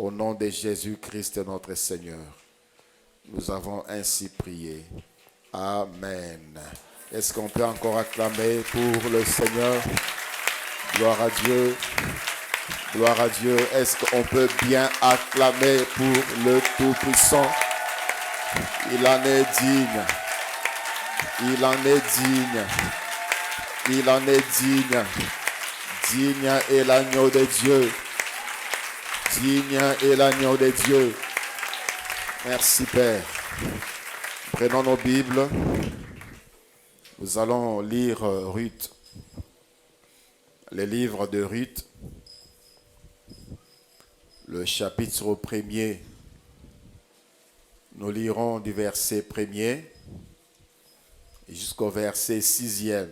Au nom de Jésus-Christ notre Seigneur, nous avons ainsi prié. Amen. Est-ce qu'on peut encore acclamer pour le Seigneur? Gloire à Dieu. Gloire à Dieu. Est-ce qu'on peut bien acclamer pour le Tout-Puissant? Il en est digne. Il en est digne. Il en est digne. Digne est l'agneau de Dieu. Digne est l'agneau de Dieu. Merci Père. Prenons nos Bibles. Nous allons lire Ruth. Le livre de Ruth. Le chapitre 1er. Nous lirons du verset 1er jusqu'au verset 6e.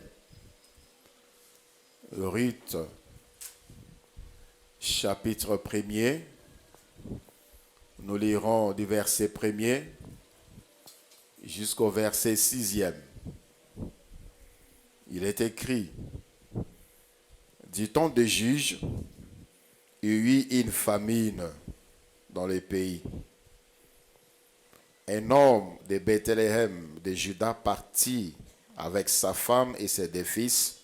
Ruth, chapitre 1er. Nous lirons du verset 1er jusqu'au verset 6e. Il est écrit: du temps des juges, il y eut une famine dans le pays. Un homme de Bethléem de Juda partit avec sa femme et ses deux fils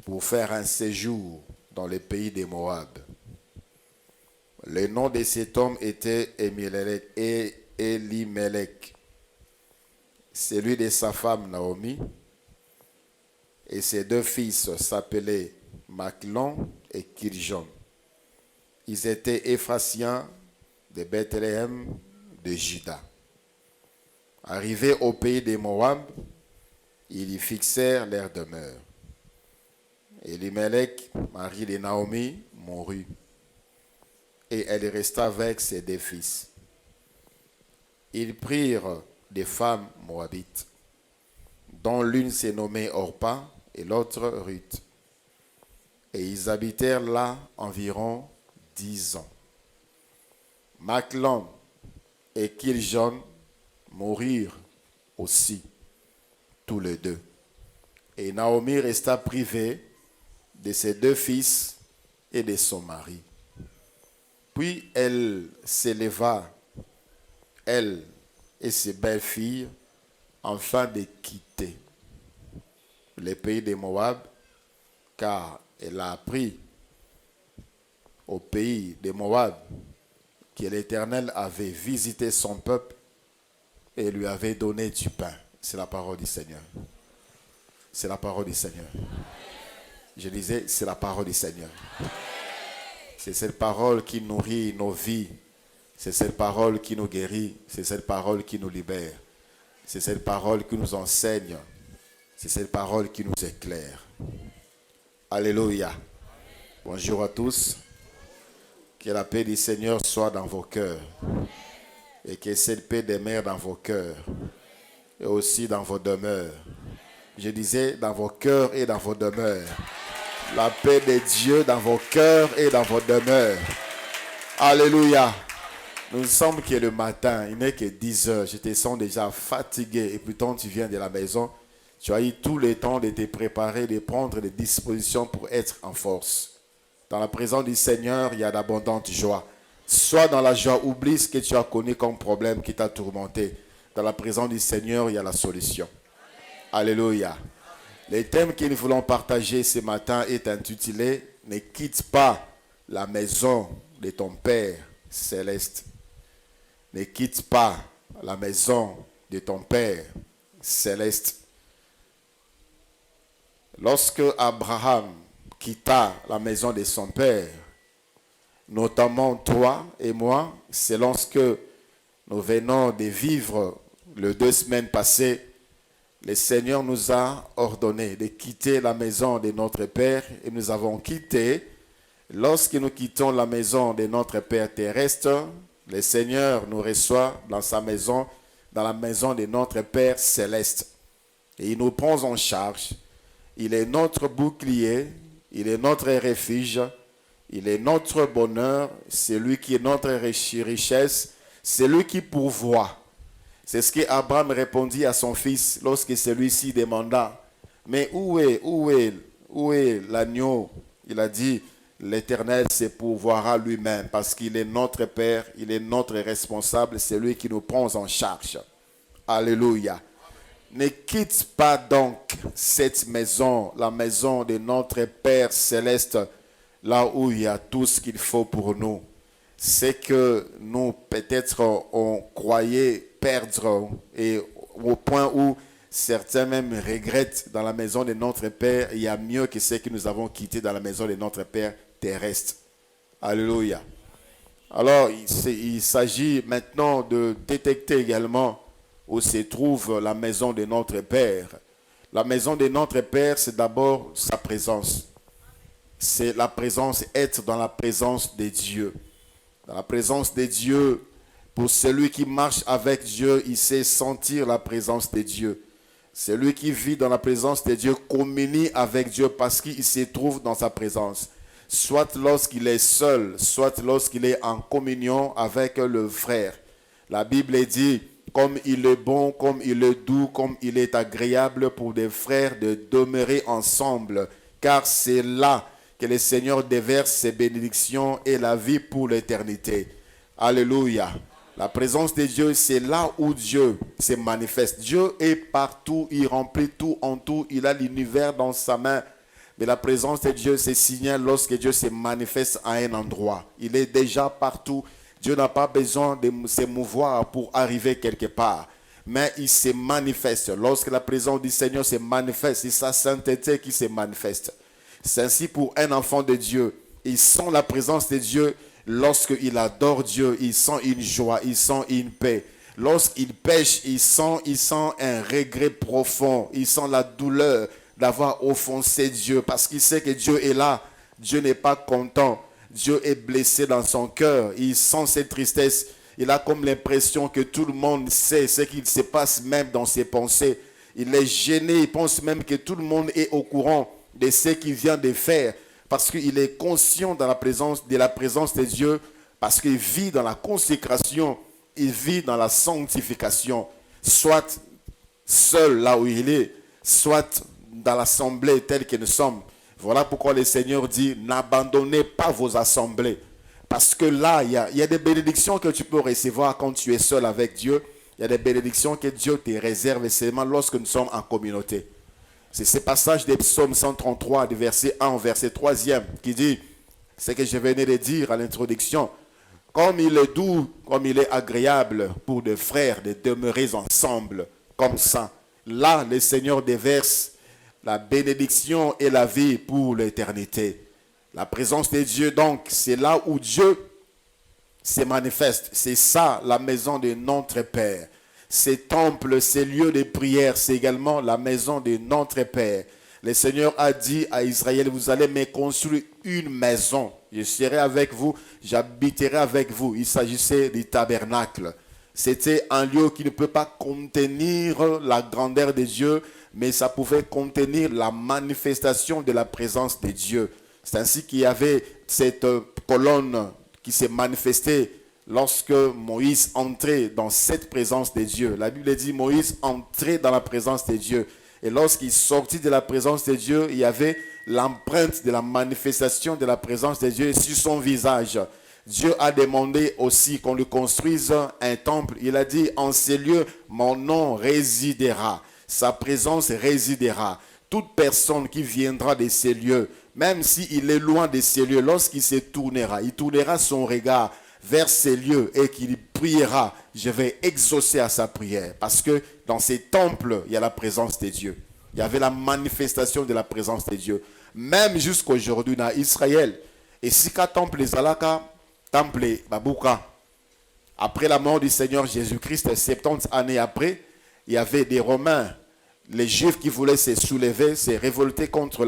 pour faire un séjour dans le pays des Moab. Le nom de cet homme était Elimelech, celui de sa femme Naomi, et ses deux fils s'appelaient Machlon et Kirjon. Ils étaient Éphrasiens de Bethléem de Juda. Arrivés au pays des Moab, ils y fixèrent leur demeure. Elimelech, mari de Naomi, mourut, et elle resta avec ses deux fils. Ils prirent des femmes moabites, dont l'une s'est nommée Orpa et l'autre Ruth. Et ils habitèrent là environ 10 ans. Machlon et Kirjon mourirent aussi, tous les deux. Et Naomi resta privée de ses deux fils et de son mari. Puis elle s'éleva, elle et ses belles-filles, afin de quitter le pays de Moab, car elle a appris au pays de Moab que l'Éternel avait visité son peuple et lui avait donné du pain. C'est la parole du Seigneur. C'est la parole du Seigneur. Je disais, c'est la parole du Seigneur. C'est cette parole qui nourrit nos vies. C'est cette parole qui nous guérit. C'est cette parole qui nous libère. C'est cette parole qui nous enseigne. C'est cette parole qui nous éclaire. Alléluia. Bonjour à tous. Que la paix du Seigneur soit dans vos cœurs. Et que cette paix demeure dans vos cœurs. Et aussi dans vos demeures. Je disais dans vos cœurs et dans vos demeures. La paix de Dieu dans vos cœurs et dans vos demeures. Alléluia. Nous sommes que le matin, il n'est que 10 heures. Je te sens déjà fatigué. Et pourtant, tu viens de la maison. Tu as eu tout le temps de te préparer, de prendre des dispositions pour être en force. Dans la présence du Seigneur, il y a d'abondantes joies. Sois dans la joie, oublie ce que tu as connu comme problème qui t'a tourmenté. Dans la présence du Seigneur, il y a la solution. Alléluia. Le thème que nous voulons partager ce matin est intitulé « Ne quitte pas la maison de ton Père céleste ». Ne quitte pas la maison de ton Père céleste. Lorsque Abraham quitta la maison de son Père, notamment toi et moi, c'est lorsque nous venons de vivre les 2 semaines passées, le Seigneur nous a ordonné de quitter la maison de notre Père et nous avons quitté. Lorsque nous quittons la maison de notre Père terrestre, le Seigneur nous reçoit dans sa maison, dans la maison de notre Père céleste. Et il nous prend en charge. Il est notre bouclier, il est notre refuge, il est notre bonheur, c'est lui qui est notre richesse, c'est lui qui pourvoit. C'est ce qu'Abraham répondit à son fils lorsque celui-ci demanda « Mais où est l'agneau ?» Il a dit « l'Éternel se pourvoira lui-même parce qu'il est notre Père, il est notre responsable, c'est lui qui nous prend en charge. Alléluia. Ne quitte pas donc cette maison, la maison de notre Père céleste, là où il y a tout ce qu'il faut pour nous. C'est que nous, peut-être, on croyait perdre et au point où certains même regrettent dans la maison de notre Père, il y a mieux que ce que nous avons quitté dans la maison de notre Père terrestre. Alléluia. Alors, il s'agit maintenant de détecter également où se trouve la maison de notre Père. La maison de notre Père, c'est d'abord sa présence. C'est la présence, être dans la présence de Dieu. Dans la présence de Dieu, pour celui qui marche avec Dieu, il sait sentir la présence de Dieu. Celui qui vit dans la présence de Dieu communie avec Dieu parce qu'il se trouve dans sa présence. Soit lorsqu'il est seul, soit lorsqu'il est en communion avec le frère. La Bible dit, comme il est bon, comme il est doux, comme il est agréable pour des frères de demeurer ensemble, car c'est là que le Seigneur déverse ses bénédictions et la vie pour l'éternité. Alléluia. La présence de Dieu, c'est là où Dieu se manifeste. Dieu est partout, il remplit tout en tout, il a l'univers dans sa main. Mais la présence de Dieu se signale lorsque Dieu se manifeste à un endroit. Il est déjà partout. Dieu n'a pas besoin de se mouvoir pour arriver quelque part. Mais il se manifeste. Lorsque la présence du Seigneur se manifeste, c'est sa sainteté qui se manifeste. C'est ainsi pour un enfant de Dieu. Il sent la présence de Dieu lorsqu'il adore Dieu. Il sent une joie, il sent une paix. Lorsqu'il pêche, il sent un regret profond. Il sent la douleur d'avoir offensé Dieu parce qu'il sait que Dieu est là. Dieu n'est pas content. Dieu est blessé dans son cœur. Il sent cette tristesse. Il a comme l'impression que tout le monde sait ce qu'il se passe même dans ses pensées. Il est gêné. Il pense même que tout le monde est au courant de ce qu'il vient de faire. Parce qu'il est conscient de la présence de Dieu. Parce qu'il vit dans la consécration. Il vit dans la sanctification. Soit seul là où il est. Soit dans l'assemblée telle que nous sommes. Voilà pourquoi le Seigneur dit, n'abandonnez pas vos assemblées. Parce que là, il y a des bénédictions que tu peux recevoir quand tu es seul avec Dieu. Il y a des bénédictions que Dieu te réserve seulement lorsque nous sommes en communauté. C'est ce passage de Psaume 133, du verset 1 au verset 3e, qui dit, ce que je venais de dire à l'introduction, comme il est doux, comme il est agréable pour des frères de demeurer ensemble, comme ça. Là, le Seigneur déverse la bénédiction et la vie pour l'éternité. La présence de Dieu, donc, c'est là où Dieu se manifeste. C'est ça, la maison de notre Père. Ces temples, ces lieux de prière, c'est également la maison de notre Père. Le Seigneur a dit à Israël, vous allez me construire une maison. Je serai avec vous, j'habiterai avec vous. Il s'agissait du tabernacle. C'était un lieu qui ne peut pas contenir la grandeur de Dieu, mais ça pouvait contenir la manifestation de la présence de Dieu. C'est ainsi qu'il y avait cette colonne qui s'est manifestée lorsque Moïse entrait dans cette présence de Dieu. La Bible dit Moïse entrait dans la présence de Dieu. Et lorsqu'il sortit de la présence de Dieu, il y avait l'empreinte de la manifestation de la présence de Dieu sur son visage. Dieu a demandé aussi qu'on lui construise un temple. Il a dit, en ces lieux, mon nom résidera. Sa présence résidera. Toute personne qui viendra de ces lieux, même s'il est loin de ces lieux, lorsqu'il se tournera, il tournera son regard vers ces lieux et qu'il priera, je vais exaucer à sa prière. Parce que dans ces temples, il y a la présence de Dieu. Il y avait la manifestation de la présence de Dieu. Même jusqu'aujourd'hui, dans Israël, et si qu'un temple Zalaka, temple Babouka, après la mort du Seigneur Jésus-Christ, 70 années après, il y avait des Romains, les Juifs qui voulaient se soulever, se révolter contre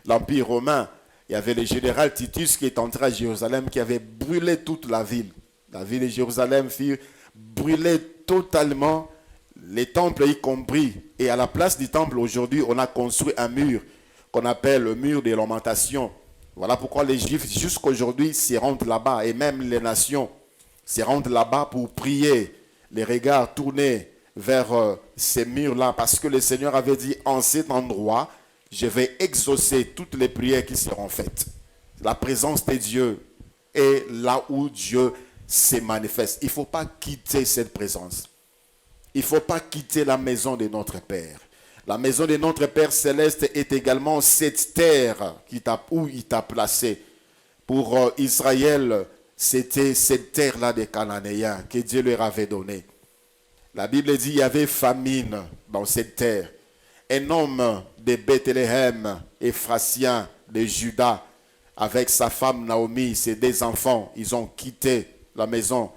l'Empire romain. Il y avait le général Titus qui est entré à Jérusalem, qui avait brûlé toute la ville. La ville de Jérusalem fut brûlée totalement, les temples y compris. Et à la place du temple, aujourd'hui, on a construit un mur qu'on appelle le mur des lamentations. Voilà pourquoi les Juifs, jusqu'aujourd'hui, se rendent là-bas. Et même les nations se rendent là-bas pour prier, les regards tournés vers ces murs-là. Parce que le Seigneur avait dit, en cet endroit, je vais exaucer toutes les prières qui seront faites. La présence de Dieu est là où Dieu se manifeste. Il ne faut pas quitter cette présence. Il ne faut pas quitter la maison de notre Père. La maison de notre Père céleste est également cette terre où il t'a placé. Pour Israël, c'était cette terre-là des Cananéens que Dieu leur avait donnée. La Bible dit qu'il y avait famine dans cette terre. Un homme de Bethléem, Ephratien, de Juda, avec sa femme Naomi, ses 2 enfants, ils ont quitté la maison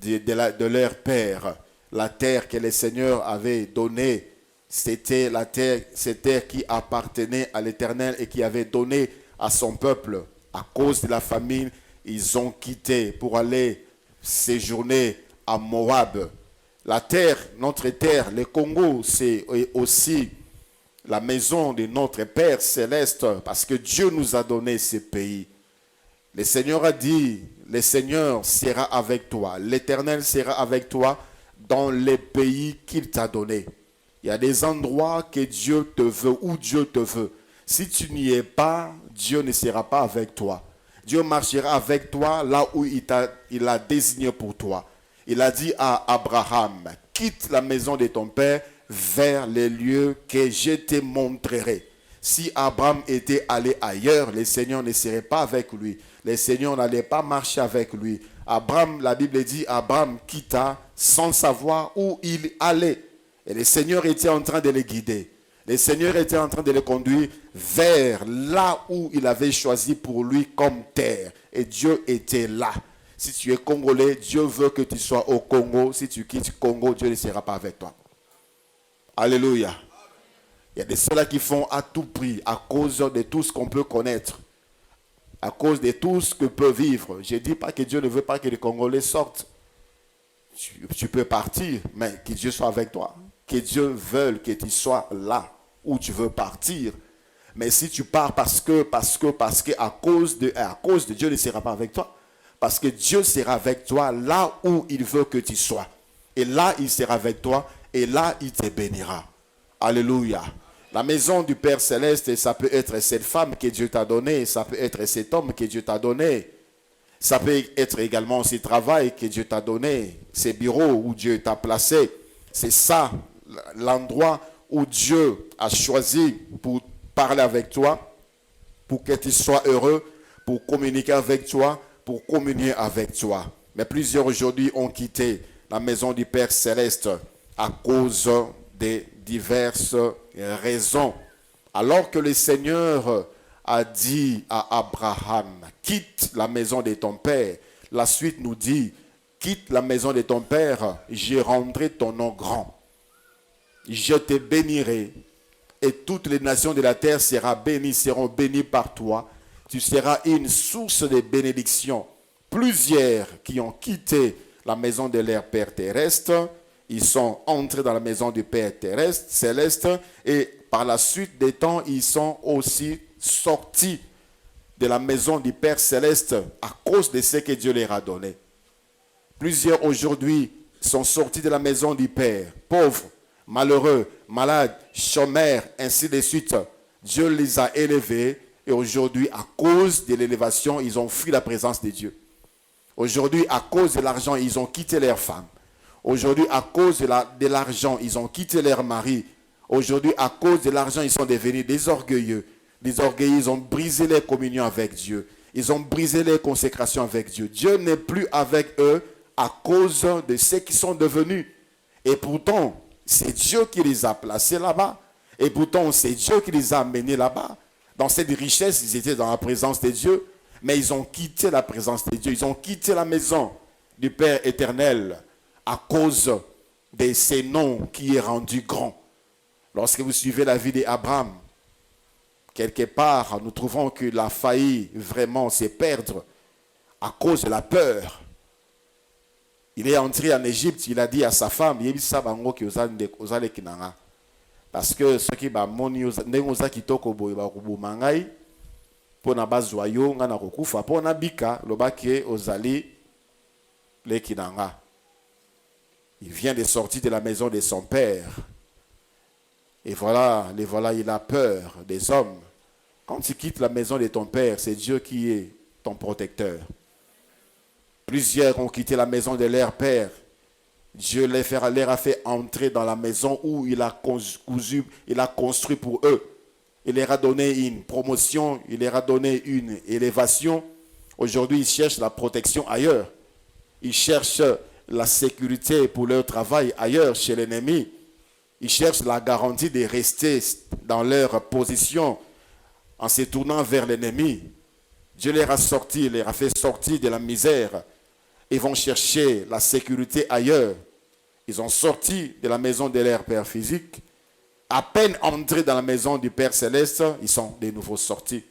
de leur père. La terre que le Seigneur avait donnée, c'était la terre, cette terre qui appartenait à l'Éternel et qui avait donné à son peuple. À cause de la famine, ils ont quitté pour aller séjourner à Moab. La terre, notre terre, le Congo, c'est aussi la maison de notre Père céleste, parce que Dieu nous a donné ce pays. Le Seigneur a dit, le Seigneur sera avec toi, l'Éternel sera avec toi dans les pays qu'il t'a donné. Il y a des endroits que Dieu te veut, où Dieu te veut. Si tu n'y es pas, Dieu ne sera pas avec toi. Dieu marchera avec toi là où il a désigné pour toi. Il a dit à Abraham, quitte la maison de ton père vers les lieux que je te montrerai. Si Abraham était allé ailleurs, le Seigneur ne serait pas avec lui. Le Seigneur n'allait pas marcher avec lui. Abraham, la Bible dit, Abraham quitta sans savoir où il allait. Et le Seigneur était en train de le guider. Le Seigneur était en train de le conduire vers là où il avait choisi pour lui comme terre. Et Dieu était là. Si tu es congolais, Dieu veut que tu sois au Congo. Si tu quittes le Congo, Dieu ne sera pas avec toi. Alléluia. Il y a des ceux-là qui font à tout prix à cause de tout ce qu'on peut connaître. À cause de tout ce que peut vivre. Je ne dis pas que Dieu ne veut pas que les Congolais sortent. Tu peux partir, mais que Dieu soit avec toi. Que Dieu veuille que tu sois là où tu veux partir. Mais si tu pars parce que à cause de Dieu ne sera pas avec toi. Parce que Dieu sera avec toi là où il veut que tu sois. Et là, il sera avec toi. Et là, il te bénira. Alléluia. La maison du Père Céleste, ça peut être cette femme que Dieu t'a donnée. Ça peut être cet homme que Dieu t'a donné. Ça peut être également ce travail que Dieu t'a donné. Ces bureaux où Dieu t'a placé. C'est ça, l'endroit où Dieu a choisi pour parler avec toi. Pour que tu sois heureux. Pour communiquer avec toi. Pour communier avec toi. Mais plusieurs aujourd'hui ont quitté la maison du Père Céleste à cause de diverses raisons. Alors que le Seigneur a dit à Abraham, quitte la maison de ton père. La suite nous dit, quitte la maison de ton père, je rendrai ton nom grand. Je te bénirai et toutes les nations de la terre seront bénies par toi. Tu seras une source de bénédiction. Plusieurs qui ont quitté la maison de leur Père terrestre, ils sont entrés dans la maison du Père terrestre, céleste, et par la suite des temps, ils sont aussi sortis de la maison du Père céleste à cause de ce que Dieu leur a donné. Plusieurs aujourd'hui sont sortis de la maison du Père, pauvres, malheureux, malades, chômeurs, ainsi de suite. Dieu les a élevés et aujourd'hui, à cause de l'élévation, ils ont fui la présence de Dieu. Aujourd'hui, à cause de l'argent, ils ont quitté leurs femmes. Aujourd'hui, à cause de l'argent, ils ont quitté leur mari. Aujourd'hui, à cause de l'argent, ils sont devenus des orgueilleux. Des orgueilleux, ils ont brisé leur communion avec Dieu. Ils ont brisé leur consécration avec Dieu. Dieu n'est plus avec eux à cause de ce qu'ils sont devenus. Et pourtant, c'est Dieu qui les a placés là-bas. Et pourtant, c'est Dieu qui les a amenés là-bas. Dans cette richesse, ils étaient dans la présence de Dieu. Mais ils ont quitté la présence de Dieu. Ils ont quitté la maison du Père éternel à cause de ce nom qui est rendu grand. Lorsque vous suivez la vie d'Abraham, quelque part, nous trouvons qu'il a failli vraiment se perdre à cause de la peur. Il est entré en Égypte, il a dit à sa femme, parce que ceux qui m'ont pour na bazwa yo nga na kokufa pour na bika lobake ozali le kinanga. Il vient de sortir de la maison de son père. Et voilà, il a peur des hommes. Quand tu quittes la maison de ton père, c'est Dieu qui est ton protecteur. Plusieurs ont quitté la maison de leur père. Dieu leur a fait entrer dans la maison où il a construit pour eux. Il leur a donné une promotion, il leur a donné une élévation. Aujourd'hui, ils cherchent la protection ailleurs. Ils cherchent la sécurité pour leur travail ailleurs, chez l'ennemi. Ils cherchent la garantie de rester dans leur position en se tournant vers l'ennemi. Dieu les a sortis, les a fait sortir de la misère. Ils vont chercher la sécurité ailleurs. Ils ont sorti de la maison de leur Père physique. À peine entrés dans la maison du Père céleste, ils sont de nouveau sortis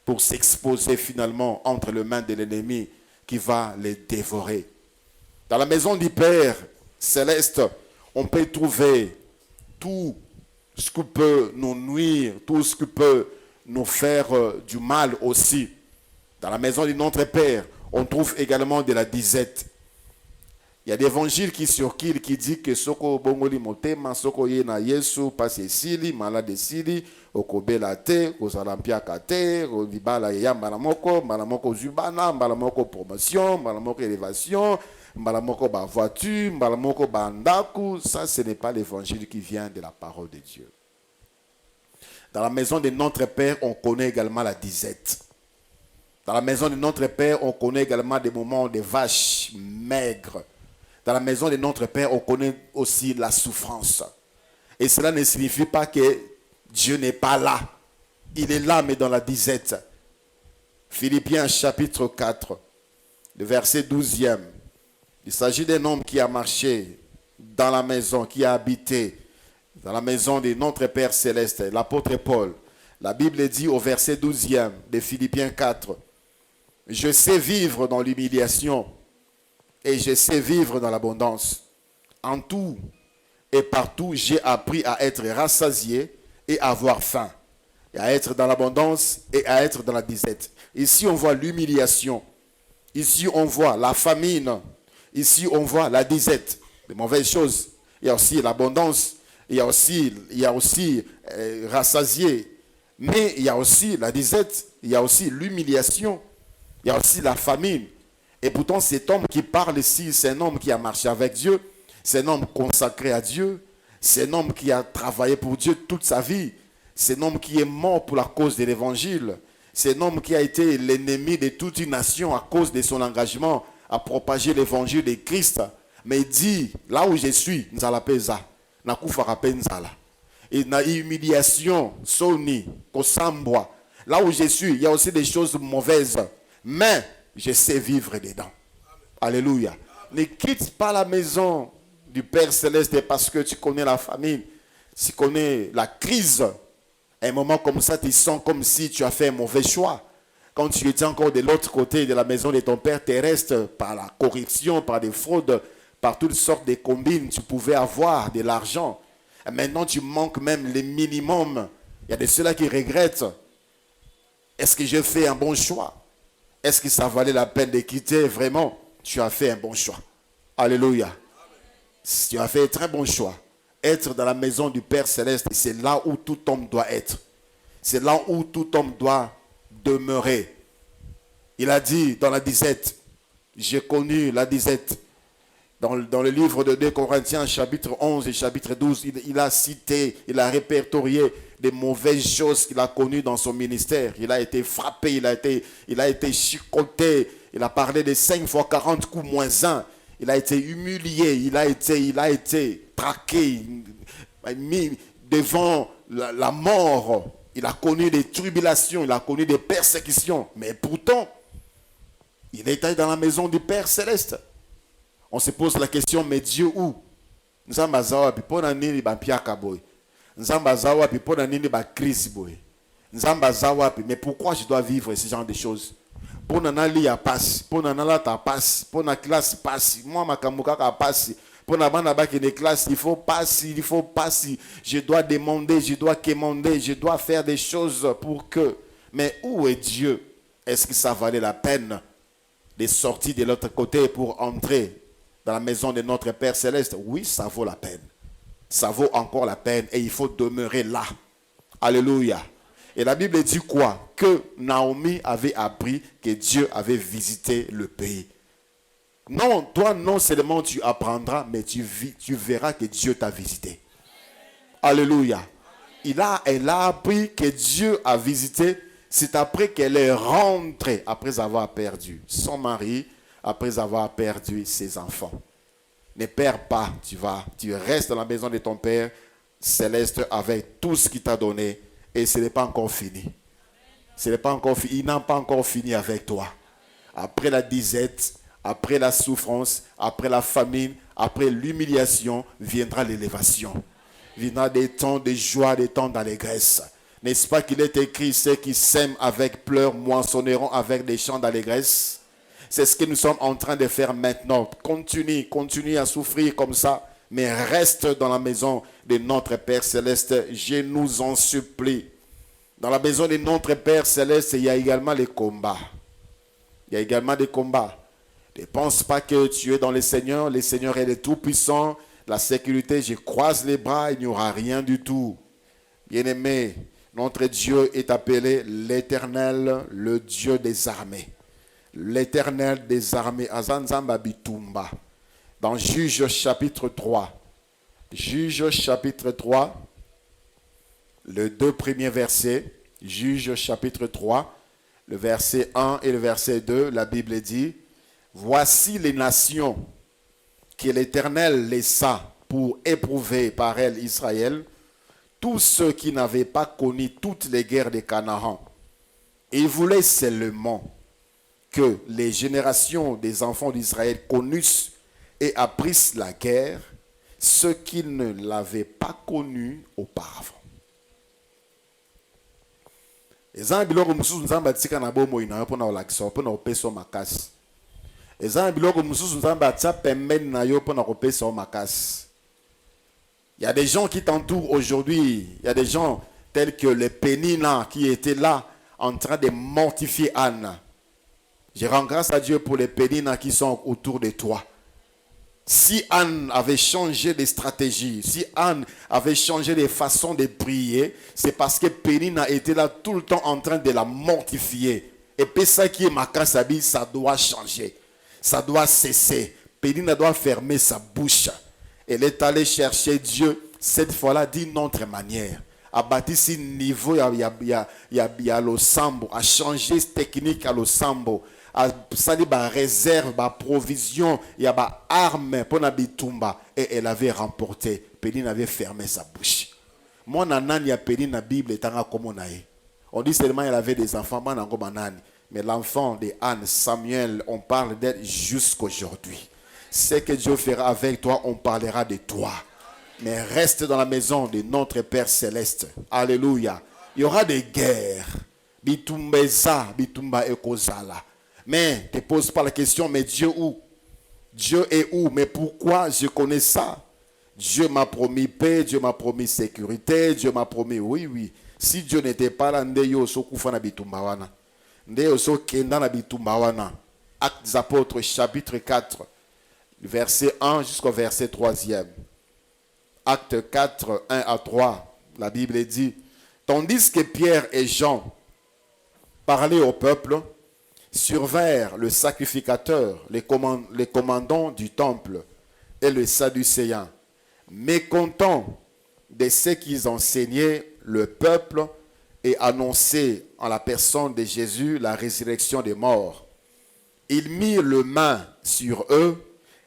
pour s'exposer finalement entre les mains de l'ennemi qui va les dévorer. Dans la maison du Père céleste, on peut trouver tout ce qui peut nous nuire, tout ce qui peut nous faire du mal aussi. Dans la maison de notre Père, on trouve également de la disette. Il y a l'évangile qui circule qui dit que soko bongoli motema soko ye na Yesu pasi esili malade esili okobela te kozalampia kate libala ya malamoko zubana malamoko promotion malamoko élévation malamoko ba voiture malamoko ba ndaku. Ça, ce n'est pas l'évangile qui vient de la parole de Dieu. Dans la maison de notre Père, on connaît également la disette. Dans la maison de notre Père, on connaît également des moments de vaches maigres. Dans la maison de notre Père, on connaît aussi la souffrance. Et cela ne signifie pas que Dieu n'est pas là. Il est là, mais dans la disette. Philippiens chapitre 4, le verset 12e. Il s'agit d'un homme qui a marché dans la maison, qui a habité dans la maison de notre Père céleste, l'apôtre Paul. La Bible dit au verset 12e de Philippiens 4, « Je sais vivre dans l'humiliation et je sais vivre dans l'abondance. En tout et partout, j'ai appris à être rassasié et à avoir faim, et à être dans l'abondance et à être dans la disette. » Ici, on voit l'humiliation. Ici, on voit la famine. Ici, on voit la disette, les mauvaises choses. Il y a aussi l'abondance. Il y a aussi rassasié. Mais il y a aussi la disette. Il y a aussi l'humiliation. Il y a aussi la famine. Et pourtant, cet homme qui parle ici, c'est un homme qui a marché avec Dieu. C'est un homme consacré à Dieu. C'est un homme qui a travaillé pour Dieu toute sa vie. C'est un homme qui est mort pour la cause de l'évangile. C'est un homme qui a été l'ennemi de toute une nation à cause de son engagement à propager l'évangile de Christ. Mais il dit, là où je suis, nzala peza, na kufara penzala. Et na humiliation, soni, kosambwa. Là où je suis, il y a aussi des choses mauvaises. Mais je sais vivre dedans. Alléluia. Ne quitte pas la maison du Père Céleste parce que tu connais la famine, tu connais la crise. À un moment comme ça, tu sens comme si tu as fait un mauvais choix. Quand tu étais encore de l'autre côté de la maison de ton Père terrestre, par la corruption, par des fraudes, par toutes sortes de combines, tu pouvais avoir de l'argent. Et maintenant, tu manques même le minimum. Il y a de ceux-là qui regrettent. Est-ce que j'ai fait un bon choix? Est-ce que ça valait la peine de quitter? Vraiment, tu as fait un bon choix. Alléluia. Tu as fait un très bon choix. Être dans la maison du Père Céleste, c'est là où tout homme doit être. C'est là où tout homme doit demeurer. Il a dit dans la disette, j'ai connu la disette. Dans le livre de 2 Corinthiens, chapitre 11 et chapitre 12, il a cité, il a répertorié des mauvaises choses qu'il a connues dans son ministère. Il a été frappé, il a été chicoté, il a parlé de 5 fois 40 coups moins 1. Il a été humilié, il a été traqué, mis devant la mort. Il a connu des tribulations, il a connu des persécutions. Mais pourtant, il était dans la maison du Père Céleste. On se pose la question, mais Dieu où? Mais pourquoi je dois vivre ce genre de choses? Pour nanali ya passe, pour nanala ta passe, pour na classe passe. Moi ma kamukaka passe. Pour na bana ba qui ne classe, il faut passer. Je dois demander, je dois quémander, je dois faire des choses pour que. Mais où est Dieu? Est-ce que ça valait la peine de sortir de l'autre côté pour entrer dans la maison de notre Père Céleste? Oui, ça vaut la peine. Ça vaut encore la peine et il faut demeurer là. Alléluia. Et la Bible dit quoi? Que Naomi avait appris que Dieu avait visité le pays. Non, toi non seulement tu apprendras, mais tu verras que Dieu t'a visité. Alléluia. Elle a appris que Dieu a visité. C'est après qu'elle est rentrée, après avoir perdu son mari, après avoir perdu ses enfants. Ne perds pas, tu restes dans la maison de ton Père céleste avec tout ce qu'il t'a donné. Et ce n'est pas encore fini. Ce n'est pas encore fini. Il n'a pas encore fini avec toi. Après la disette, après la souffrance, après la famine, après l'humiliation, viendra l'élévation. Viendra des temps de joie, des temps d'allégresse. N'est-ce pas qu'il est écrit, ceux qui sèment avec pleurs moissonneront avec des chants d'allégresse? C'est ce que nous sommes en train de faire maintenant. Continue à souffrir comme ça, mais reste dans la maison de notre Père Céleste. Je nous en supplie. Dans la maison de notre Père Céleste, il y a également les combats. Il y a également des combats. Ne pense pas que tu es dans le Seigneur. Le Seigneur est le Tout-Puissant. La sécurité, je croise les bras, il n'y aura rien du tout. Bien-aimé, notre Dieu est appelé l'Éternel, le Dieu des armées. L'Éternel des armées. Azanzamba Bitumba. Dans Juge chapitre 3. Juge chapitre 3. Les 2 premiers versets. Juge chapitre 3. Le verset 1 et le verset 2. La Bible dit: voici les nations que l'Éternel laissa pour éprouver par elles Israël, tous ceux qui n'avaient pas connu toutes les guerres de Canaan. Il voulait seulement que les générations des enfants d'Israël connussent et apprissent la guerre, ceux qui ne l'avaient pas connue auparavant. Ezan biloko mususu nzambe atika na bomoi na yo pona olakisa pona opesa makasi. Ezan biloko mususu nzambe atia pembeni na yo pona kopesa makasi. Il y a des gens qui t'entourent aujourd'hui. Il y a des gens tels que les Pénina qui étaient là en train de mortifier Anne. Je rends grâce à Dieu pour les Pénina qui sont autour de toi. Si Anne avait changé de stratégie, si Anne avait changé de façon de prier, c'est parce que Pénina était là tout le temps en train de la mortifier. Et puis ça qui est Makasabi, ça doit changer. Ça doit cesser. Pénina doit fermer sa bouche. Elle est allée chercher Dieu, cette fois-là, d'une autre manière. À bâtir ce niveau, il y a le sambo, à changer cette technique à le sambo. À salir ba réserve, ba provision, il y a ba arme pour nabitumba. Et elle avait remporté. Pénine avait fermé sa bouche. Mon anani a Pénine la Bible est en commonaï. On dit seulement qu'elle avait des enfants, mais l'enfant de Anne, Samuel, on parle d'elle jusqu'aujourd'hui. Ce que Dieu fera avec toi, on parlera de toi. Mais reste dans la maison de notre Père Céleste. Alléluia. Il y aura des guerres. Bitumbeza, bitumba ekozala. Mais ne te pose pas la question, mais Dieu où? Dieu est où? Mais pourquoi je connais ça? Dieu m'a promis paix, Dieu m'a promis sécurité, Dieu m'a promis oui. Si Dieu n'était pas là, ndeyo sokufa na bitumbawana. Ndeyo so kenda na bitumbawana. Actes des Apôtres, chapitre 4, verset 1 jusqu'au verset 3e. Acte 4, 1 à 3, la Bible dit: tandis que Pierre et Jean parlaient au peuple, survinrent le sacrificateur, les commandants du temple et les Sadducéens, mécontents de ce qu'ils enseignaient le peuple et annonçaient en la personne de Jésus la résurrection des morts. Ils mirent le main sur eux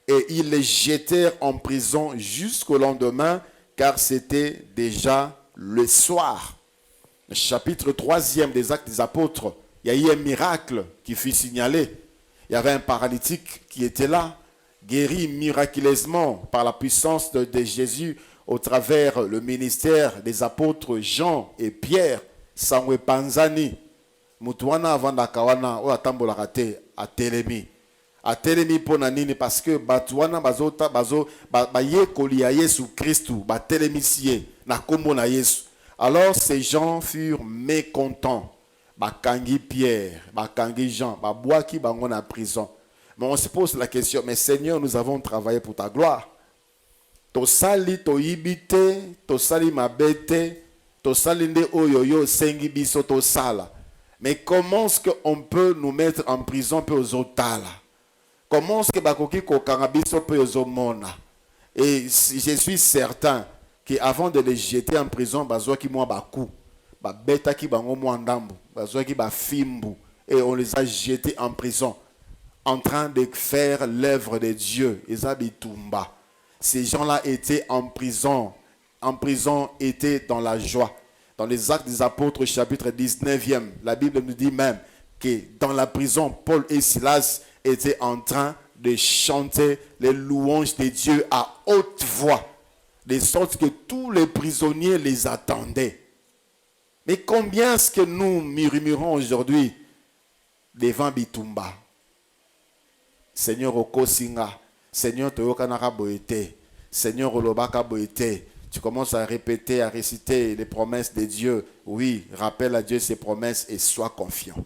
et ils les jetèrent en prison jusqu'au lendemain, car c'était déjà le soir. Le chapitre 3e des Actes des Apôtres, il y a eu un miracle qui fut signalé. Il y avait un paralytique qui était là, guéri miraculeusement par la puissance de Jésus au travers le ministère des apôtres Jean et Pierre. Sangwe Panzani, Mutuana avant kawana o atambola rate a Telemi. A Telemi pona nini parce que Batuana bazota bazo ba ye kolia Yesu Christu ba Telemisie na kombo na Yesu. Alors ces gens furent mécontents. Bakangi Pierre, Bakangi Jean, Babouaki bangon en prison. Mais on se pose la question, mais Seigneur, nous avons travaillé pour ta gloire. To sali to ibite, to sali mabete, Tosalinde oyoyo sengi biso tosala. Mais comment est-ce qu'on peut nous mettre en prison pour aux otala? Comment est-ce que bakoki kokanga biso pour aux mona? Et je suis certain qu'avant de les jeter en prison, bazwa ki mwa baku, ba beta ki bango mwa ndambu, bazwa ki ba fimbu, et on les a jetés en prison, en train de faire l'œuvre de Dieu. Ezabitumba. Ces gens-là étaient en prison, étaient dans la joie. Dans les Actes des Apôtres, chapitre 19e, la Bible nous dit même que dans la prison, Paul et Silas étaient en train de chanter les louanges de Dieu à haute voix, de sorte que tous les prisonniers les attendaient. Mais combien est-ce que nous murmurons aujourd'hui devant Bitumba? Seigneur Okosinga, Seigneur Toyokanaka Boete, Seigneur Olobaka Boete. Tu commences à répéter, à réciter les promesses de Dieu. Oui, rappelle à Dieu ses promesses et sois confiant.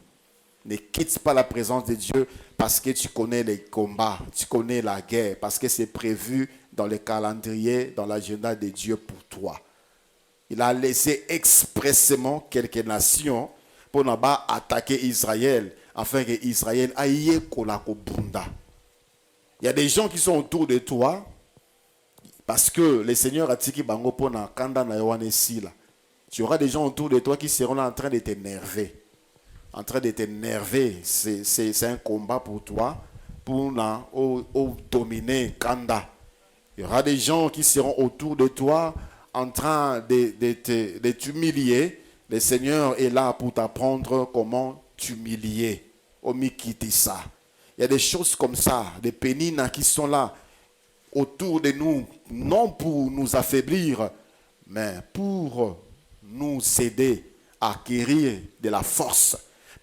Ne quitte pas la présence de Dieu parce que tu connais les combats, tu connais la guerre, parce que c'est prévu dans le calendrier, dans l'agenda de Dieu pour toi. Il a laissé expressément quelques nations pour ne pas attaquer Israël, afin que Israël aille kolakobunda. Il y a des gens qui sont autour de toi, parce que le Seigneur a dit qu'il tu auras des gens autour de toi qui seront là en train de t'énerver. En train de t'énerver. C'est un combat pour toi, pour dominer Kanda. Il y aura des gens qui seront autour de toi en train de t'humilier. Le Seigneur est là pour t'apprendre comment t'humilier. Omikitisa. Il y a des choses comme ça, des pénines qui sont là autour de nous, non pour nous affaiblir, mais pour nous aider à acquérir de la force.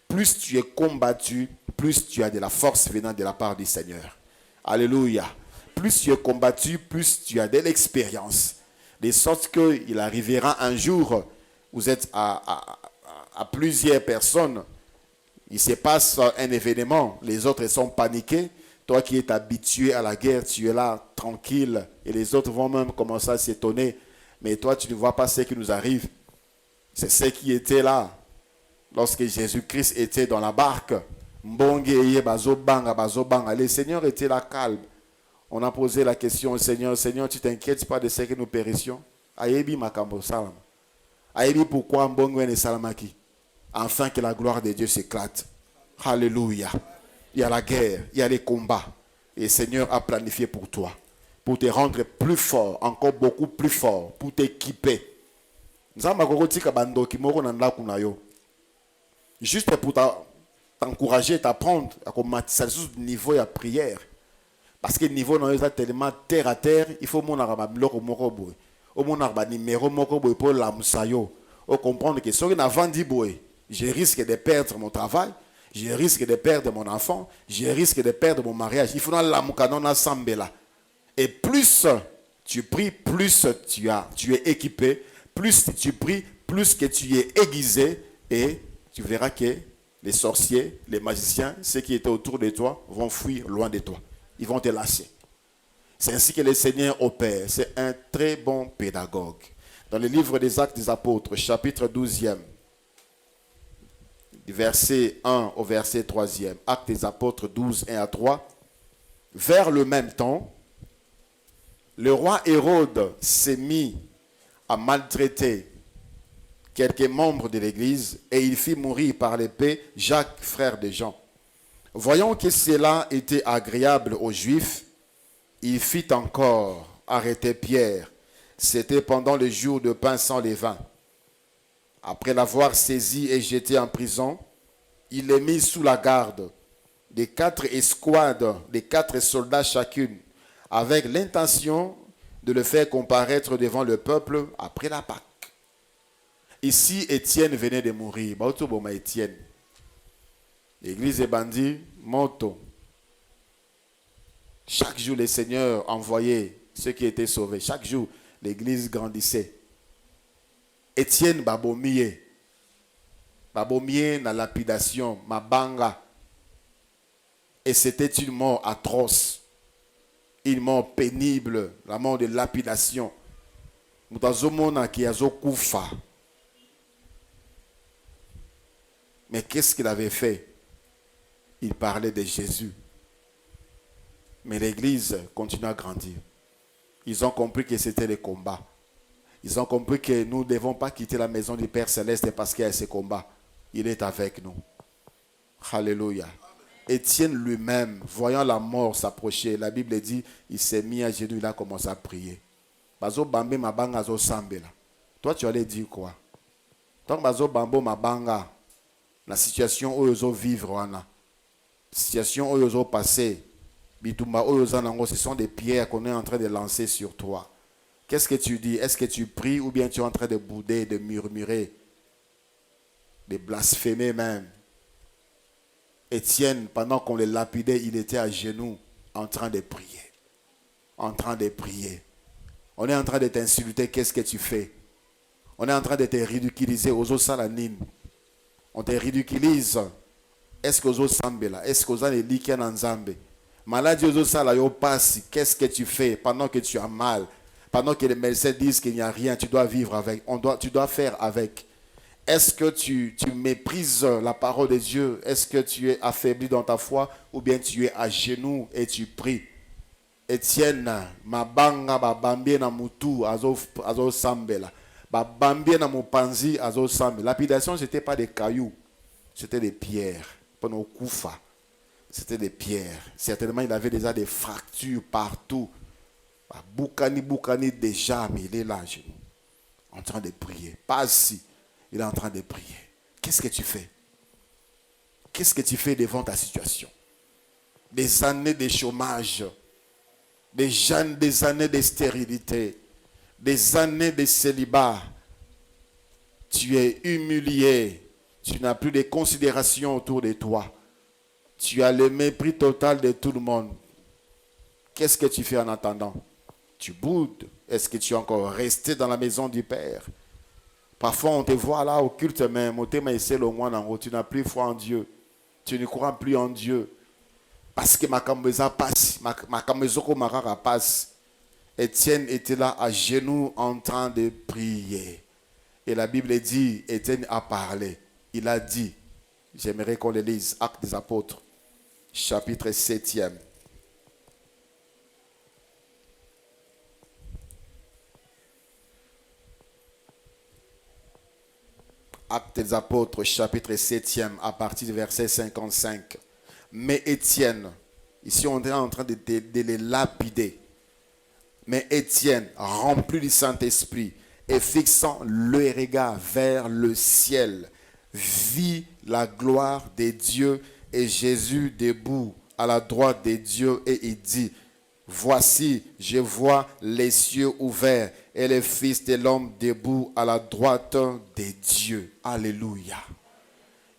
Plus tu es combattu, plus tu as de la force venant de la part du Seigneur. Alléluia. Plus tu es combattu, plus tu as de l'expérience. De sorte qu'il arrivera un jour, vous êtes à plusieurs personnes, il se passe un événement, les autres sont paniqués. Toi qui es habitué à la guerre, tu es là, tranquille. Et les autres vont même commencer à s'étonner. Mais toi, tu ne vois pas ce qui nous arrive. C'est ce qui était là. Lorsque Jésus-Christ était dans la barque. Le Seigneur était là, calme. On a posé la question au Seigneur. Seigneur, tu t'inquiètes pas de ce que nous périssions? Ayebi makambo salam. Ayebi pourquoi mbongo ne salamaki? Afin que la gloire de Dieu s'éclate. Alléluia. Il y a la guerre, il y a les combats. Et le Seigneur a planifié pour toi. Pour te rendre plus fort, encore beaucoup plus fort. Pour t'équiper. Juste pour t'encourager, t'apprendre à commencer ce niveau de prière. Parce que le niveau est tellement terre à terre, il faut que mon numéro pour la musayo. Pour comprendre que si on a vendu, je risque de perdre mon travail. Je risque de perdre mon enfant. Je risque de perdre mon mariage. Il faut que et plus tu pries, plus tu es équipé. Plus tu pries, plus que tu es aiguisé. Et tu verras que les sorciers, les magiciens, ceux qui étaient autour de toi, vont fuir loin de toi. Ils vont te lâcher. C'est ainsi que le Seigneur opère. C'est un très bon pédagogue. Dans le livre des Actes des Apôtres, chapitre 12e, du verset 1 au verset 3e, Actes des Apôtres 12, 1 à 3, vers le même temps, le roi Hérode s'est mis à maltraiter quelques membres de l'église et il fit mourir par l'épée Jacques, frère de Jean. Voyant que cela était agréable aux Juifs, il fit encore arrêter Pierre. C'était pendant le jour de pain sans levain. Après l'avoir saisi et jeté en prison, il les mit sous la garde des 4 escouades, des 4 soldats chacune, avec l'intention de le faire comparaître devant le peuple après la Pâque. Ici, Étienne venait de mourir. Étienne. L'église est bandit, moto. Chaque jour, le Seigneur envoyait ceux qui étaient sauvés. Chaque jour, l'église grandissait. Étienne Babomie. Babomie na lapidation, Mabanga. Et c'était une mort atroce. Une mort pénible, la mort de lapidation. Mutazomona ki azokufa. Mais qu'est-ce qu'il avait fait? Il parlait de Jésus. Mais l'église continue à grandir. Ils ont compris que c'était le combat. Ils ont compris que nous ne devons pas quitter la maison du Père Céleste parce qu'il y a ce combat. Il est avec nous. Alléluia. Étienne lui-même, voyant la mort s'approcher, la Bible dit, il s'est mis à genoux, il a commencé à prier. Toi, tu allais dire quoi? Tant que bambo mabanga, la situation où ils ont vivre, la situation où ils ont passé, ce sont des pierres qu'on est en train de lancer sur toi. Qu'est-ce que tu dis? Est-ce que tu pries ou bien tu es en train de bouder, de murmurer, de blasphémer même? Étienne, pendant qu'on le lapidait, il était à genoux en train de prier. En train de prier. On est en train de t'insulter, qu'est-ce que tu fais? On est en train de te ridiculiser aux autres salanines. On te ridiculise. Est-ce que aux autres sambela? Est-ce que aux autres liken en zambe? Maladie aux autres salayo passe. Qu'est-ce que tu fais pendant que tu as mal? Pendant que les médecins disent qu'il n'y a rien, tu dois vivre avec. Tu dois faire avec. Est-ce que tu méprises la parole de Dieu? Est-ce que tu es affaibli dans ta foi? Ou bien tu es à genoux et tu pries? Étienne, mabanga babambie na mutu azo sambela. Babambie na mupanzi azo sambela. Lapidation, ce n'était pas des cailloux. C'était des pierres. Pendant Koufa. C'était des pierres. Certainement, il avait déjà des fractures partout. Boukani déjà, mais il est là, genoux, en train de prier. Pas assis. Il est en train de prier. Qu'est-ce que tu fais? Qu'est-ce que tu fais devant ta situation? Des années de chômage, des années de stérilité, des années de célibat. Tu es humilié. Tu n'as plus de considération autour de toi. Tu as le mépris total de tout le monde. Qu'est-ce que tu fais en attendant? Tu boudes. Est-ce que tu es encore resté dans la maison du Père? Parfois, on te voit là au culte même. Tu n'as plus foi en Dieu. Tu ne crois plus en Dieu. Parce que ma kameza passe. Ma kamezoko marara passe. Étienne était là à genoux en train de prier. Et la Bible dit, Étienne a parlé. Il a dit, j'aimerais qu'on le lise, Actes des Apôtres, chapitre 7e. Actes des Apôtres, chapitre 7e, à partir du verset 55. Mais Étienne, ici on est en train de les lapider. Mais Étienne, rempli du Saint-Esprit, et fixant le regard vers le ciel, vit la gloire de Dieu et Jésus debout à la droite de Dieu, et il dit, voici, je vois les cieux ouverts et le Fils de l'homme debout à la droite de Dieu. Alléluia.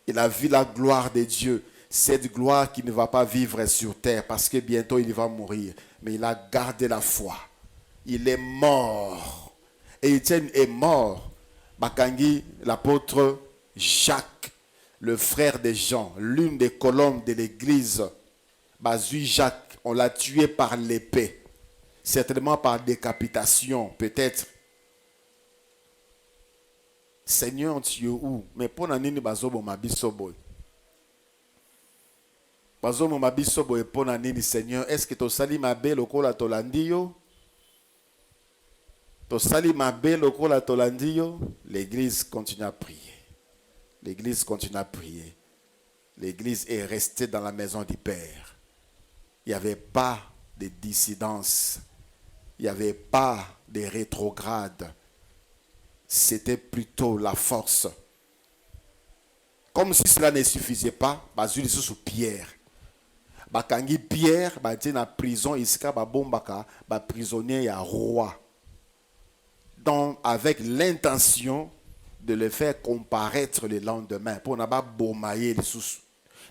Il a vu la gloire de Dieu. Cette gloire qui ne va pas vivre sur terre parce que bientôt il va mourir. Mais il a gardé la foi. Il est mort. Et Étienne est mort. Bakangi, l'apôtre Jacques, le frère de Jean, l'une des colonnes de l'église, Bazui Jacques, on l'a tué par l'épée. Certainement par décapitation, peut-être. Seigneur, tu es où? Mais pour nanini bazobo mabisoboy. Bazobo mabisoboy pour nanini, Seigneur. Est-ce que tu sali ma belle au kola tolandio? Tu sali ma belle au kola tolandio? L'église continue à prier. L'église continue à prier. L'église est restée dans la maison du Père. Il n'y avait pas de dissidence. Il n'y avait pas de rétrograde. C'était plutôt la force. Comme si cela ne suffisait pas, bazuli sous Pierre. Bakangi Pierre, bazé na prison iska ba bombaka, ba prisonnier ya roi. Donc avec l'intention de le faire comparaître le lendemain pour ne pas bomailler les sous.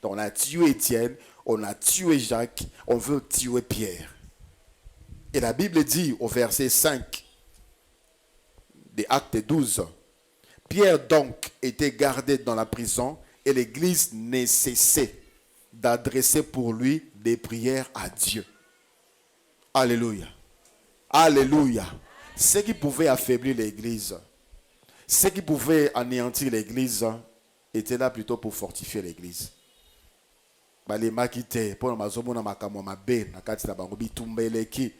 Donc on a tué Étienne, on a tué Jacques, on veut tuer Pierre. Et la Bible dit au verset 5 des Actes 12, Pierre donc était gardé dans la prison et l'église ne cessait d'adresser pour lui des prières à Dieu. Alléluia. Alléluia. Ce qui pouvait affaiblir l'église, ce qui pouvait anéantir l'église, était là plutôt pour fortifier l'église. Balema kite pour mazomona makambo mabe na kati na bango bitumba eleki.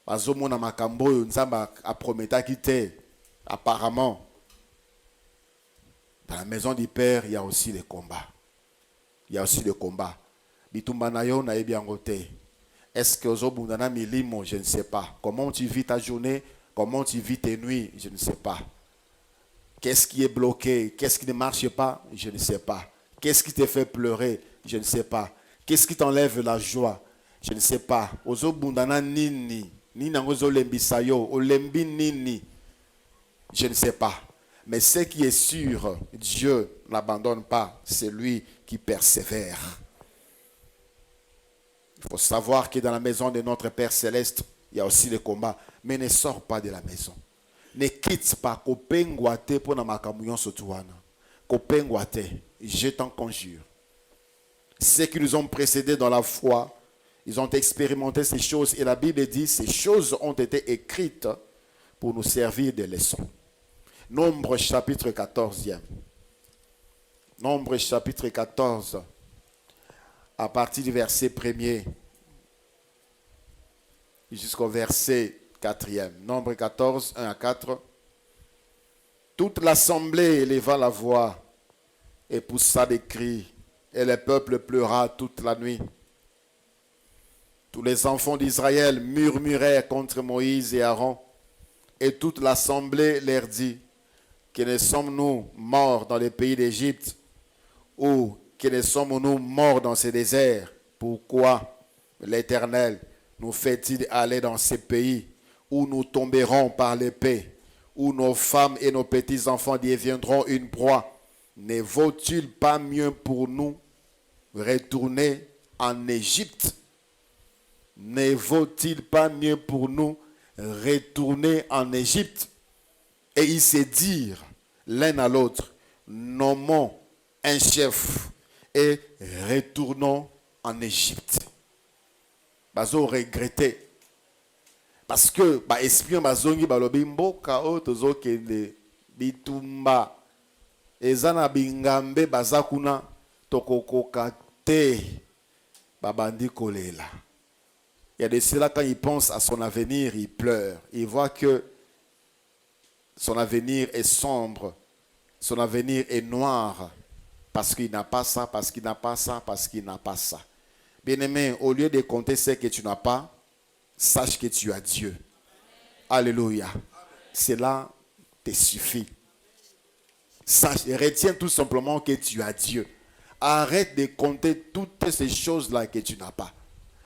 Bazomona makambo oyo Nzamba a prometaki te. Apparemment, dans la maison du Père, il y a aussi les combats. Il y a aussi des combats. Bitumba na yo na yebi yango te. Est-ce que ozobundana milimo? Je ne sais pas. Comment tu vis ta journée? Comment tu vis tes nuits? Je ne sais pas. Qu'est-ce qui est bloqué? Qu'est-ce qui ne marche pas? Je ne sais pas. Qu'est-ce qui te fait pleurer? Je ne sais pas. Qu'est-ce qui t'enlève la joie? Je ne sais pas. Ozobundana nini? Nini ngozo lembisa yo? Olembi nini? Je ne sais pas. Mais ce qui est sûr, Dieu n'abandonne pas. C'est lui qui persévère. Il faut savoir que dans la maison de notre Père Céleste, il y a aussi le combat. Mais ne sors pas de la maison. Ne quitte pas. Kopengwate pour na makamuyon sotuana. Kopengwate. Je t'en conjure. Ceux qui nous ont précédés dans la foi, ils ont expérimenté ces choses. Et la Bible dit, ces choses ont été écrites pour nous servir de leçons. Nombre chapitre 14e. Nombre chapitre 14. À partir du verset 1er jusqu'au verset 4e. Nombre 14, 1 à 4. Toute l'assemblée éleva la voix et poussa des cris, et le peuple pleura toute la nuit. Tous les enfants d'Israël murmurèrent contre Moïse et Aaron, et toute l'assemblée leur dit, que ne sommes-nous morts dans le pays d'Égypte, ou que ne sommes-nous morts dans ce désert? Pourquoi l'Éternel nous fait-il aller dans ces pays où nous tomberons par l'épée, où nos femmes et nos petits-enfants deviendront une proie? Ne vaut-il pas mieux pour nous retourner en Égypte? Ne vaut-il pas mieux pour nous retourner en Égypte? Et ils se dirent l'un à l'autre, nommons un chef et retournons en Égypte. Bazo regretté. Parce que espion bazongi balobi mboka o tozo kende bitumba ezana bingambe bazakuna tokokoka te babandi kolela. Il y a de cela quand il pense à son avenir, il pleure. Il voit que son avenir est sombre, son avenir est noir, parce qu'il n'a pas ça, parce qu'il n'a pas ça, parce qu'il n'a pas ça. Bien-aimé, au lieu de compter ce que tu n'as pas, sache que tu as Dieu. Alléluia. Cela te suffit. Sache, retiens tout simplement que tu as Dieu. Arrête de compter toutes ces choses-là que tu n'as pas.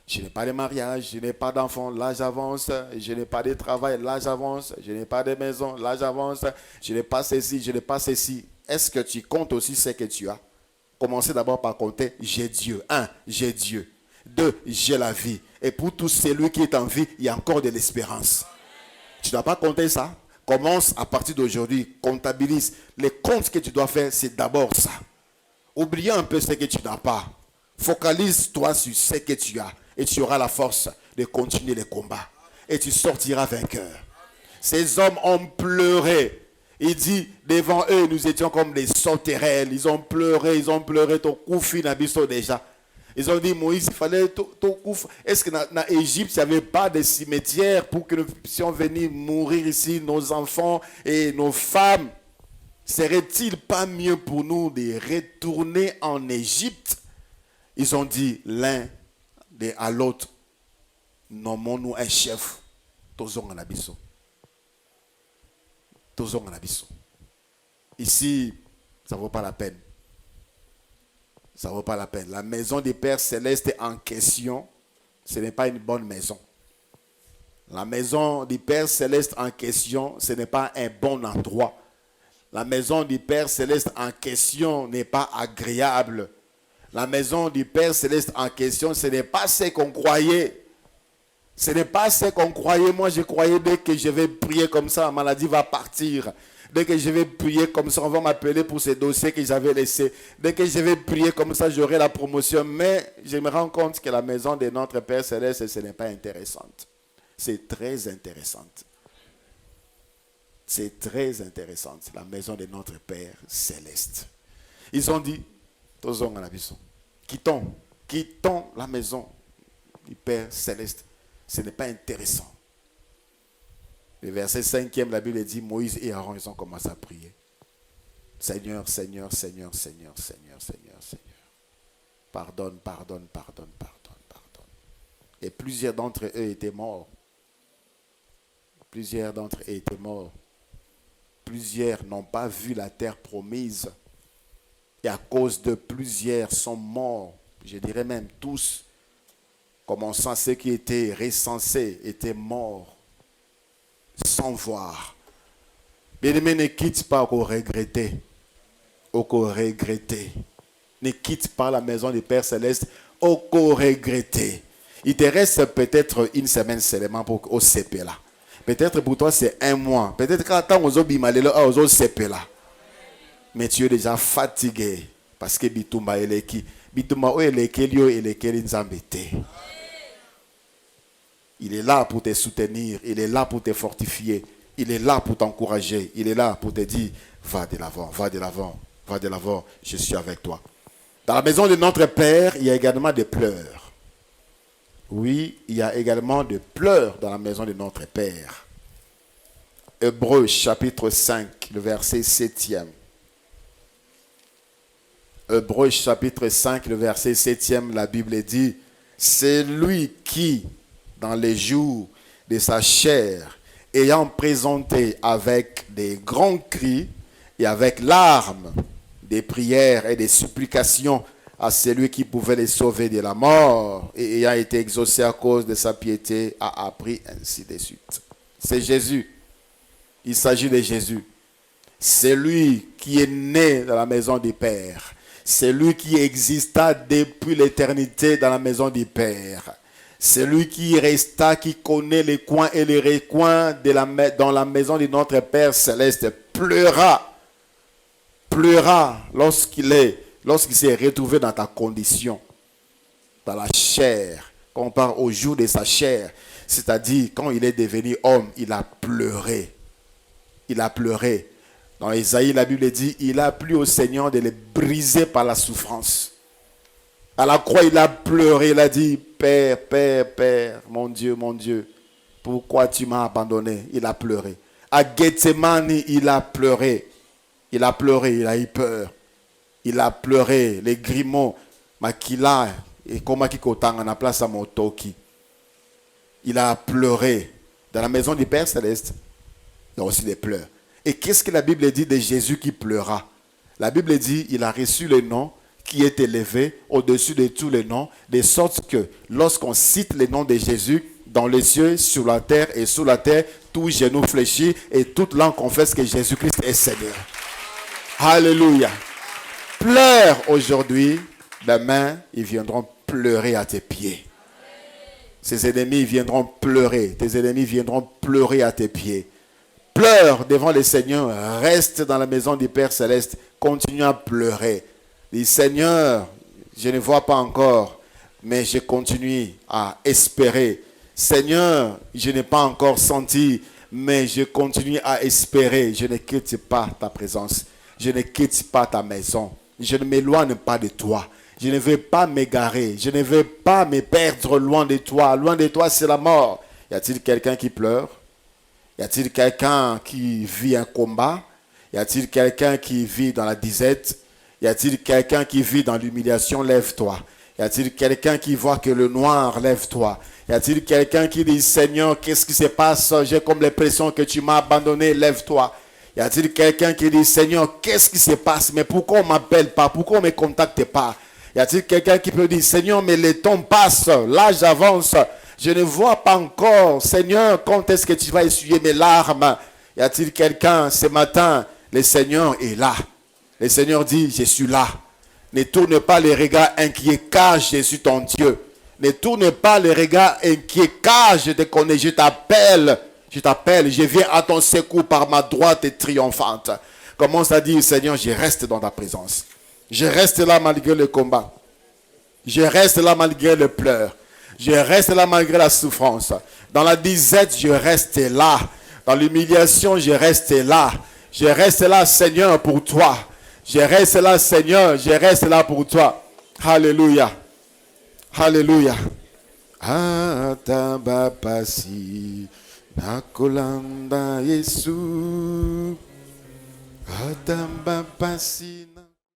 Je n'ai pas de mariage, je n'ai pas d'enfant, là j'avance. Je n'ai pas de travail, là j'avance. Je n'ai pas de maison, là j'avance. Je n'ai pas ceci, je n'ai pas ceci. Est-ce que tu comptes aussi ce que tu as? Commencez d'abord par compter, j'ai Dieu. 1, j'ai Dieu. 2, j'ai la vie. Et pour tout celui qui est en vie, il y a encore de l'espérance. Tu ne dois pas compter ça. Commence à partir d'aujourd'hui, comptabilise. Les comptes que tu dois faire, c'est d'abord ça. Oublie un peu ce que tu n'as pas. Focalise-toi sur ce que tu as. Et tu auras la force de continuer les combats. Et tu sortiras vainqueur. Ces hommes ont pleuré. Il dit, devant eux, nous étions comme des sauterelles. Ils ont pleuré, ton koufi n'abisso déjà. Ils ont dit, Moïse, il fallait ton koufi. Est-ce que dans l'Égypte, il n'y avait pas de cimetière pour que nous puissions venir mourir ici, nos enfants et nos femmes? Serait-il pas mieux pour nous de retourner en Égypte? Ils ont dit l'un à l'autre, nommons-nous un chef. Tozong Anabiso. Tozong Anabiso. Ici, ça ne vaut pas la peine. Ça ne vaut pas la peine. La maison du Père Céleste en question, ce n'est pas une bonne maison. La maison du Père Céleste en question, ce n'est pas un bon endroit. La maison du Père Céleste en question n'est pas agréable. La maison du Père Céleste en question, ce n'est pas ce qu'on croyait. Ce n'est pas ce qu'on croyait. Moi, je croyais dès que je vais prier comme ça, la maladie va partir. Dès que je vais prier comme ça, on va m'appeler pour ces dossiers que j'avais laissés. Dès que je vais prier comme ça, j'aurai la promotion. Mais je me rends compte que la maison de notre Père Céleste, ce n'est pas intéressante. C'est très intéressante. C'est très intéressant. La maison de notre Père Céleste. Ils ont dit, quittons la maison du Père Céleste. Ce n'est pas intéressant. Le verset 5e, la Bible dit, Moïse et Aaron, ils ont commencé à prier. Seigneur, Seigneur, Seigneur, Seigneur, Seigneur, Seigneur, Seigneur. Pardonne, pardonne, pardonne, pardonne, pardonne. Et plusieurs d'entre eux étaient morts. Plusieurs d'entre eux étaient morts. Plusieurs n'ont pas vu la terre promise. Et à cause de plusieurs sont morts. Je dirais même tous, commençant ceux qui étaient recensés, étaient morts. Sans voir. Bien-aimé, ne quitte pas au regretter. Au regretter. Ne quitte pas la maison du Père Céleste au regretter. Il te reste peut-être une semaine seulement pour au CP là. Peut-être pour toi c'est un mois. Peut-être quand tu as au CP là. Mais tu es déjà fatigué. Parce que Bitumba eleki. Bitumba elekelio elekeli nzambete. Il est là pour te soutenir. Il est là pour te fortifier. Il est là pour t'encourager. Il est là pour te dire, va de l'avant, va de l'avant, va de l'avant. Je suis avec toi. Dans la maison de notre Père, il y a également des pleurs. Oui, il y a également des pleurs dans la maison de notre Père. Hébreux chapitre 5, le verset 7e. Hébreux chapitre 5, le verset 7e, la Bible dit, c'est lui qui, dans les jours de sa chair, ayant présenté avec des grands cris et avec larmes, des prières et des supplications à celui qui pouvait les sauver de la mort et ayant été exaucé à cause de sa piété, a appris ainsi de suite. C'est Jésus. Il s'agit de Jésus. C'est lui qui est né dans la maison du Père. C'est lui qui exista depuis l'éternité dans la maison du Père. C'est lui qui resta, qui connaît les coins et les recoins dans la maison de notre Père Céleste, pleura lorsqu'il s'est retrouvé dans ta condition, dans la chair, quand on parle au jour de sa chair, c'est-à-dire quand il est devenu homme, il a pleuré. Il a pleuré. Dans Isaïe, la Bible dit, il a plu au Seigneur de les briser par la souffrance. À la croix, il a pleuré, il a dit, Père, Père, Père, mon Dieu, pourquoi tu m'as abandonné? Il a pleuré. À Gethsemane, il a pleuré. Il a pleuré, il a eu peur. Il a pleuré, les grimauds, makila, et comment kikotanga na place à motoki. Il a pleuré. Dans la maison du Père Céleste, il y a aussi des pleurs. Et qu'est-ce que la Bible dit de Jésus qui pleura? La Bible dit, il a reçu le nom qui est élevé au-dessus de tous les noms, de sorte que lorsqu'on cite le nom de Jésus, dans les cieux, sur la terre et sous la terre, tout genou fléchit et toute langue confesse que Jésus-Christ est Seigneur. Alléluia. Pleure aujourd'hui, demain, ils viendront pleurer à tes pieds. Ses ennemis viendront pleurer, tes ennemis viendront pleurer à tes pieds. Pleure devant le Seigneur, reste dans la maison du Père Céleste, continue à pleurer. Dis, Seigneur, je ne vois pas encore, mais je continue à espérer. Seigneur, je n'ai pas encore senti, mais je continue à espérer. Je ne quitte pas ta présence. Je ne quitte pas ta maison. Je ne m'éloigne pas de toi. Je ne veux pas m'égarer. Je ne veux pas me perdre loin de toi. Loin de toi, c'est la mort. Y a-t-il quelqu'un qui pleure? Y a-t-il quelqu'un qui vit un combat? Y a-t-il quelqu'un qui vit dans la disette? Y a-t-il quelqu'un qui vit dans l'humiliation? Lève-toi. Y a-t-il quelqu'un qui voit que le noir? Lève-toi. Y a-t-il quelqu'un qui dit, Seigneur, qu'est-ce qui se passe? J'ai comme l'impression que tu m'as abandonné. Lève-toi. Y a-t-il quelqu'un qui dit, Seigneur, qu'est-ce qui se passe? Mais pourquoi on ne m'appelle pas? Pourquoi on ne me contacte pas? Y a-t-il quelqu'un qui peut dire, Seigneur, mais le temps passe, l'âge avance, je ne vois pas encore. Seigneur, quand est-ce que tu vas essuyer mes larmes? Y a-t-il quelqu'un ce matin? Le Seigneur est là. Le Seigneur dit, je suis là. Ne tourne pas les regards inquiets, car je suis ton Dieu. Ne tourne pas les regards inquiets, car je te connais, je t'appelle, je viens à ton secours par ma droite triomphante. Commence à dire, Seigneur, je reste dans ta présence. Je reste là malgré le combat. Je reste là malgré le pleur. Je reste là malgré la souffrance. Dans la disette, je reste là. Dans l'humiliation, je reste là. Je reste là, Seigneur, pour toi. Je reste là, Seigneur, je reste là pour toi. Alléluia. Alléluia. Atamba pasi nakolanda Yesu. Atamba pasi